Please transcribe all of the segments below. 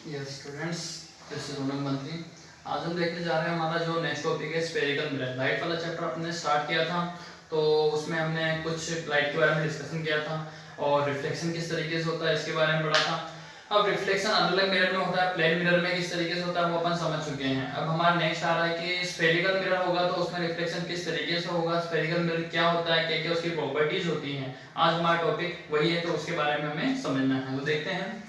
Yes students, this is Ronak मंत्री। आज हम देखने जा रहे हैं हमारा जो नेक्स्ट टॉपिक है स्फेरिकल मिरर। लाइट वाला चैप्टर अपने स्टार्ट किया था, तो उसमें हमने कुछ लाइट के बारे में डिस्कशन किया था और रिफ्लेक्शन किस तरीके से होता है इसके बारे में पढ़ा था। अब रिफ्लेक्शन अलग अलग मिरर में होता है, प्लेन मिरर में किस तरीके से होता है वो अपन समझ चुके हैं। अब हमारा नेक्स्ट आ रहा है कि स्फेरिकल मिरर होगा तो उसमें रिफ्लेक्शन किस तरीके से होगा, स्फेरिकल मिरर क्या होता है, क्या क्या उसकी प्रॉपर्टीज होती हैं। आज हमारा टॉपिक वही है, तो उसके बारे में हमें समझना है। तो देखते हैं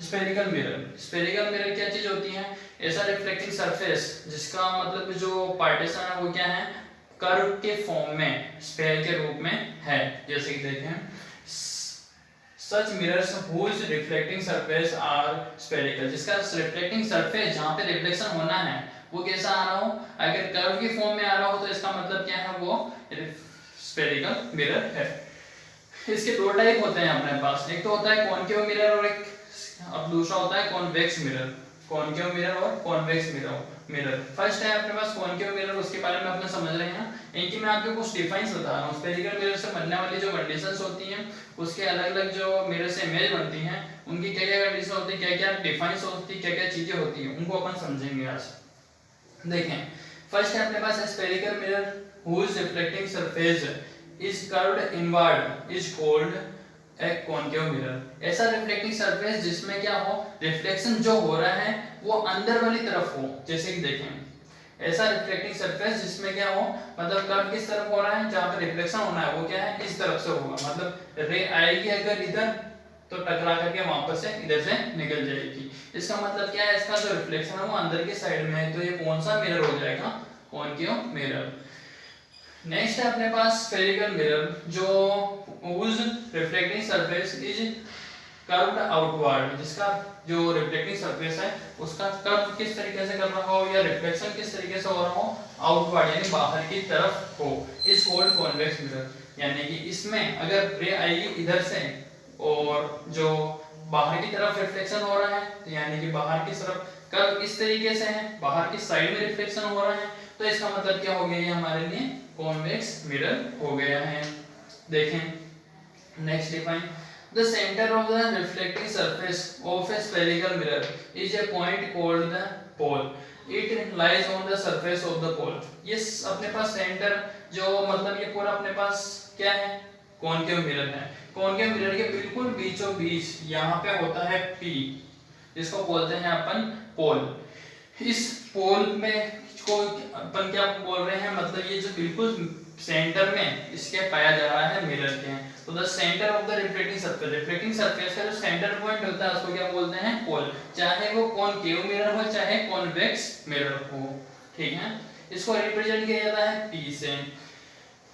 स्फेरिकल मिरर। स्फेरिकल मिरर क्या चीज होती है? ऐसा रिफ्लेक्टिंग सरफेस जिसका मतलब जो पार्टीशन है वो क्या है, कर्व के फॉर्म में, स्फेयर के रूप में है। जैसे कि देखें, such mirrors whose reflecting surface are spherical, जिसका रिफ्लेक्टिंग सरफेस जहां पे रिफ्लेक्शन होना है वो कैसा आ रहा हो, अगर कर्व के फॉर्म में आ रहा हो तो इसका मतलब क्या है, वो स्फेरिकल मिरर है। इसके दो टाइप होते हैं अपने पास, एक तो होता है कॉनकेव मिरर और एक अब दूसरा होता है कॉन्वेक्स मिरर। कॉनकेव मिरर और कॉन्वेक्स मिरर फर्स्ट है अपने पास कॉनकेव मिरर, उसके बारे में अपने समझ रहे हैं। इनकी मैं आपको कुछ डिफाइंस बता रहा हूँ। स्फेरिकल मिरर से बनने वाली जो कंडीशंस होती हैं, उसके अलग अलग जो मिरर से इमेज बनती हैं, उनकी क्या क्या कंडीशन होती है, क्या क्या डिफाइंस होती है, क्या क्या चीजें होती हैं, उनको अपन समझेंगे आज। देखें, फर्स्ट है अपने पास spherical mirror whose reflecting surface is curved inward is called एक कॉनकेव मिरर। ऐसा रिफ्लेक्टिंग सरफेस जिसमें क्या हो, रिफ्लेक्शन जो हो रहा है वो अंदर वाली तरफ हो। जैसे कि देखें, ऐसा रिफ्लेक्टिंग सरफेस जिसमें क्या हो, मतलब कर्व किस तरफ हो रहा है, जहां पे रिफ्लेक्शन होना है वो क्या है, इस तरफ से होगा। मतलब रे आएगी अगर इधर तो टकरा करके वापस से इधर से निकल जाएगी। इसका मतलब क्या है, इसका जो रिफ्लेक्शन है वो अंदर के साइड में है, तो ये कौन सा मिरर हो जाएगा, कॉनकेव मिरर। नेक्स्ट है अपने पास स्फेरिकल मिरर जो whose reflecting surface is curved outward, जिसका जो रिफ्लेक्टिंग सरफेस है उसका कर्व किस तरीके से कर रहा हो या रिफ्लेक्शन किस तरीके से हो रहा हो, आउटवर्ड यानी बाहर की तरफ हो, इज कॉल्ड कॉन्वेक्स मिरर। यानी कि इसमें अगर रे आएगी इधर से और जो बाहर की तरफ रिफ्लेक्शन हो रहा है, तो यानी कि बाहर की तरफ कर्व इस तरीके से है, बाहर की साइड में रिफ्लेक्शन हो रहा है, तो इसका मतलब क्या हो गया, ये हमारे लिए कॉन्वेक्स मिरर हो गया है। देखें next define, the centre of the reflecting surface of a spherical mirror is a point called the pole, it lies on the surface of the pole. ये अपने पास सेंटर जो मतलब ये पूरा अपने पास क्या है, कॉनकेव मिरर है। कॉनकेव मिरर के बिल्कुल बीचों बीच यहाँ पे होता है P, जिसको बोलते हैं अपन पोल। इस पोल में को अपन क्या बोल रहे हैं, मतलब ये जो बिल्कुल सेंटर में इसके पाया जा रहा है मिरर के, तो the centre of the reflecting surface, reflecting surface का जो सेंटर पॉइंट होता है उसको क्या बोलते हैं, पोल। चाहे वो कॉनकेव मिरर हो चाहे कॉन्वेक्स मिरर हो, ठीक है। इसको रिप्रेजेंट किया जाता है P से।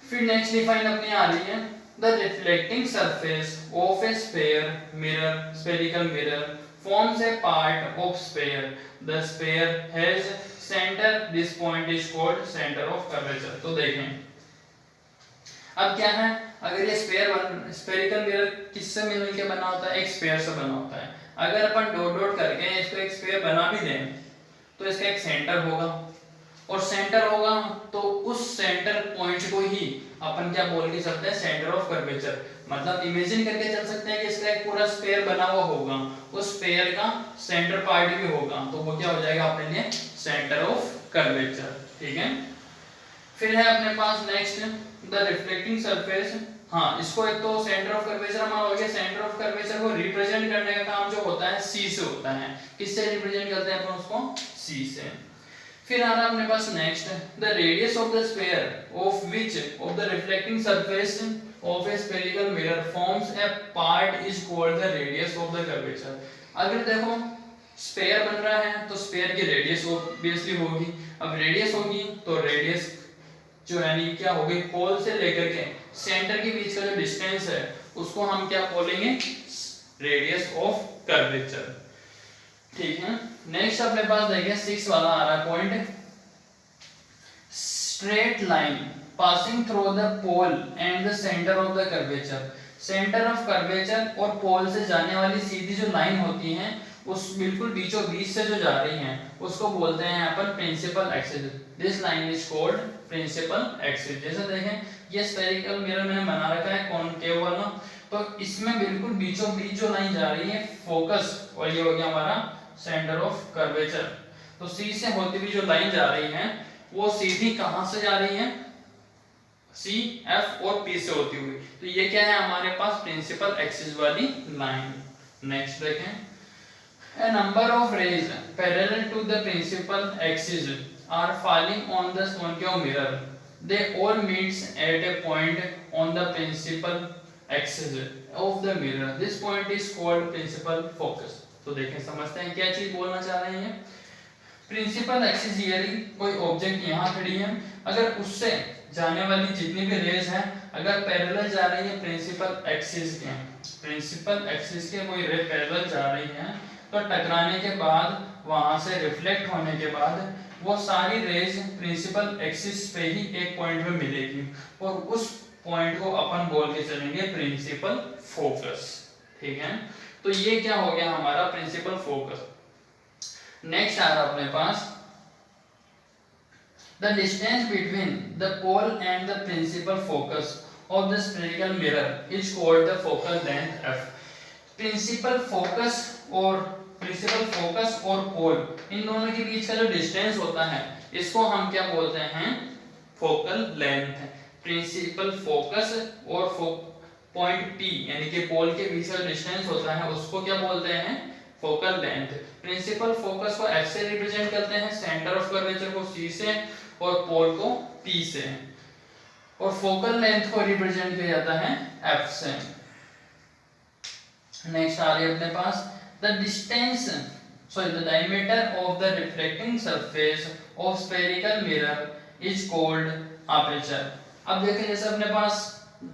फिर नेक्स्ट डिफाइन अपनी आ रही है, the reflecting surface of A sphere mirror, spherical mirror forms a part of sphere, the sphere has center, this point is called center of curvature। तो देखें अब क्या है, अगर ये स्फेरिकल मिरर किससे मिल के बना होता है, एक स्फेयर से बना होता है। अगर अपन डॉट डॉट करके इसको एक स्फेयर बना भी दें तो इसका एक सेंटर होगा, और सेंटर होगा तो उस सेंटर पॉइंट को ही अपन क्या बोल के सकते हैं, सेंटर ऑफ कर्वेचर। मतलब इमेजिन करके चल सकते हैं कि इसका एक पूरा स्फेयर बना हुआ होगा, उस स्फेयर का सेंटर पार्ट भी होगा, तो वो क्या हो जाएगा अपने लिए, सेंटर ऑफ कर्वेचर, ठीक है। फिर है अपने पास नेक्स्ट द रिफ्लेक्टिंग सरफेस। हाँ, इसको एक तो सेंटर ऑफ कर्वेचर हमारा हो गया। सेंटर ऑफ कर्वेचर को रिप्रेजेंट करने का काम जो होता है C से होता है। किससे रिप्रेजेंट करते हैं अपन उसको, C से। फिर आ रहा अपने पास next, the radius of the sphere of which of the reflecting surface of a spherical mirror forms a part is called the radius of the curvature. अगर देखो स्फीयर बन रहा है तो स्फीयर की रेडियस ऑब्वियसली होगी। अब रेडियस होगी तो रेडियस जो यानी क्या होगी, पोल से लेकर के सेंटर के बीच का जो डिस्टेंस है उसको हम क्या बोलेंगे, रेडियस ऑफ कर्वेचर, ठीक है। नेक्स्ट अपने पास देखिए 6 वाला आ रहा है point, straight line passing through the pole and the centre of the curvature. Centre of curvature और पोल से जाने वाली सीधी जो लाइन होती है उस बिल्कुल बीचों बीच से जो जा रही है उसको बोलते हैं अपन principal axis. This line is called principal axis. जैसे देखें ये स्फेरिकल मिरर मैंने बना रखा है कॉनकेव वाला, तो इसमें बिल्कुल बीचों बीच जो लाइन जा रही है फोकस, और ये हो गया हमारा सेंटर ऑफ कर्वेचर। तो सी से होती हुई जो लाइन जा रही है वो सीधी कहां से जा रही है, सी, एफ और पी से होती हुई। तो ये क्या है हमारे पास प्रिंसिपल एक्सिस वाली लाइन। नेक्स्ट देखें, a number of rays parallel to the principal axis are falling on the concave mirror. They all meets at a point on the principal axis of the mirror. This point is called principal focus. तो देखें, समझते हैं क्या चीज बोलना चाह रहे हैं। प्रिंसिपल एक्सिस यानी कोई ऑब्जेक्ट यहाँ खड़ी है, अगर उससे जाने वाली जितनी भी रेज हैं अगर पैरेलल जा रही है प्रिंसिपल एक्सिस के कोई रे पैरेलल जा रही है तो टकराने के बाद वहां से रिफ्लेक्ट होने के बाद वो सारी रेज प्रिंसिपल एक्सिस पे ही एक पॉइंट में मिलेगी और उस पॉइंट को अपन बोल के चलेंगे प्रिंसिपल फोकस। ठीक है, तो ये क्या हो गया हमारा प्रिंसिपल फोकस। नेक्स्ट आ रहा अपने पास the distance between the pole and the principal focus of the spherical mirror is called the focal length f. Principal focus और पोल इन दोनों के बीच का जो डिस्टेंस होता है इसको हम क्या बोलते हैं, फोकल लेंथ। प्रिंसिपल फोकस और पॉइंट P यानी कि पोल के बीच का डिस्टेंस होता है उसको क्या बोलते हैं, फोकल लेंथ। प्रिंसिपल फोकस को F से रिप्रेजेंट करते हैं, सेंटर ऑफ कर्वेचर को C से और पोल को P से, और फोकल लेंथ को रिप्रेजेंट किया जाता है F से। नेक्स्ट आ रही है अपने पास the diameter of the reflecting surface of spherical mirror is called aperture. अब देखिए जैसे अपने पास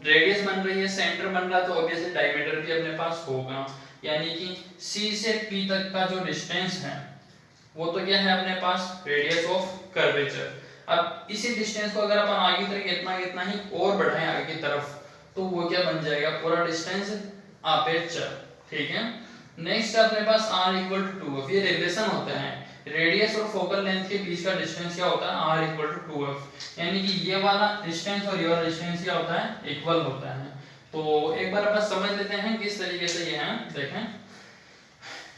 रेडियस बन रही है, सेंटर बन रहा है, तो ऑब्वियसली डायमीटर भी अपने पास होगा, यानी कि C से P तक का जो डिस्टेंस है वो तो क्या है अपने पास रेडियस ऑफ कर्वेचर। अब इसी डिस्टेंस को अगर अपन आगे तक इतना ही और बढ़ाएं आगे की तरफ तो वो क्या बन जाएगा, पूरा डिस्टेंस अपर्चर। ठीक है, नेक्स्ट अपने पास r इक्वल टू 2f, ये रिलेशन होता है रेडियस और फोकल लेंथ के बीच का डिस्टेंस क्या होता है, r इक्वल टू 2f, यानी कि ये वाला डिस्टेंस और ये वाला डिस्टेंस क्या होता है, इक्वल होता है। तो एक बार अपन समझ लेते हैं किस तरीके से ये है। देखें,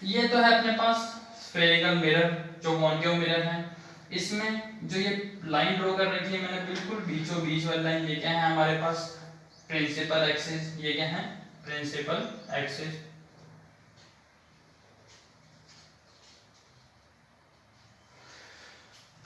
ये तो है अपने पास स्फेरिकल मिरर जो कॉन्केव मिरर है, इसमें जो ये लाइन ड्रॉ कर रखी है मैंने बिल्कुल बीचों बीच वाली लाइन, ये क्या है हमारे पास प्रिंसिपल एक्सिस, ये क्या है प्रिंसिपल एक्सिस।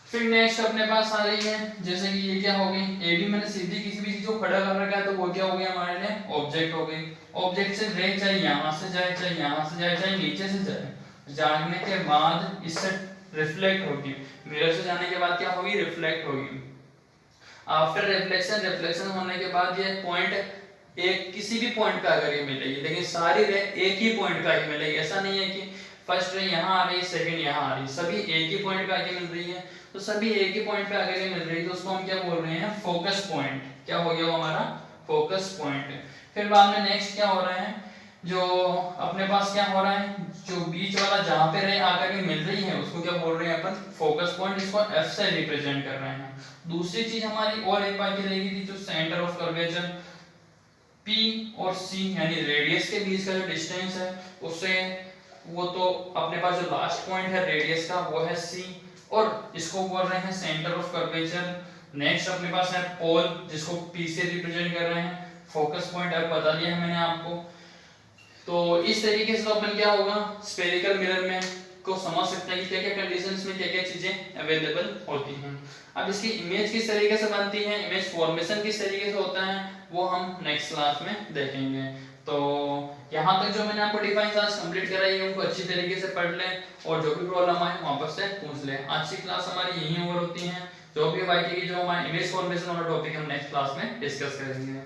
फिर नेक्स्ट अपने पास आ रही है जैसे कि ये क्या हो गई, ए बी मैंने सीधी किसी भी चीज को खड़ा कर रखा है तो वो क्या हो गया हमारे लिए ऑब्जेक्ट हो गई। ऑब्जेक्ट से रे चाहे यहाँ से जाए चाहे यहाँ से जाए चाहे नीचे से जाए, जाने के बाद इससे रिफ्लेक्ट होगी, मिरर से जाने के बाद क्या होगी, रिफ्लेक्ट होगी। आफ्टर रिफ्लेक्शन होने के बाद ये पॉइंट एक किसी भी पॉइंट पे आकर ये मिलेगी, लेकिन सारी रे एक ही पॉइंट पे आके मिलेगी। ऐसा नहीं है कि फर्स्ट रे यहाँ आ रही है सेकंड यहाँ आ रही है, सभी एक ही पॉइंट पे आके मिल रही है। तो सभी एक ही पॉइंट पे आके मिल रही है तो उसको हम क्या बोल रहे हैं, फोकस पॉइंट। क्या हो गया वो हमारा फोकस पॉइंट। फिर बाद में नेक्स्ट क्या हो रहा है, जो अपने पास क्या हो रहा है, जो बीच वाला जहां पे रे आकर के मिल रही है उसको क्या बोल रहे हैं अपन, फोकस पॉइंट, इसको F से रिप्रेजेंट कर रहे हैं। दूसरी चीज हमारी और एक बाकी रहेगी थी जो सेंटर ऑफ कर्वेचर P और C यानी रेडियस के बीच का जो डिस्टेंस है उससे, वो तो अपने पास जो लास्ट पॉइंट है रेडियस का वो है C और इसको बोल रहे हैं सेंटर ऑफ कर्वेचर। नेक्स्ट अपने पास है पोल जिसको P से रिप्रेजेंट कर रहे हैं, फोकस पॉइंट अब बता दिया है मैंने आपको। तो इस तरीके से तो अपन क्या होगा स्फेरिकल मिरर में को समझ सकते हैं कि क्या क्या कंडीशंस में क्या क्या चीजें अवेलेबल होती हैं। अब इसकी इमेज किस तरीके से बनती है, इमेज फॉर्मेशन किस तरीके से होता है, वो हम नेक्स्ट क्लास में देखेंगे। तो यहाँ तक जो मैंने आपको डिफाइन क्लास कंप्लीट कराई है उनको अच्छी तरीके से पढ़ लें और जो भी प्रॉब्लम आए वापस से पूछ लें। आज की क्लास हमारी यही ओवर होती है। जो भी बाकी की जो हमारी इमेज फॉर्मेशन वाला टॉपिक हम नेक्स्ट क्लास में डिस्कस करेंगे।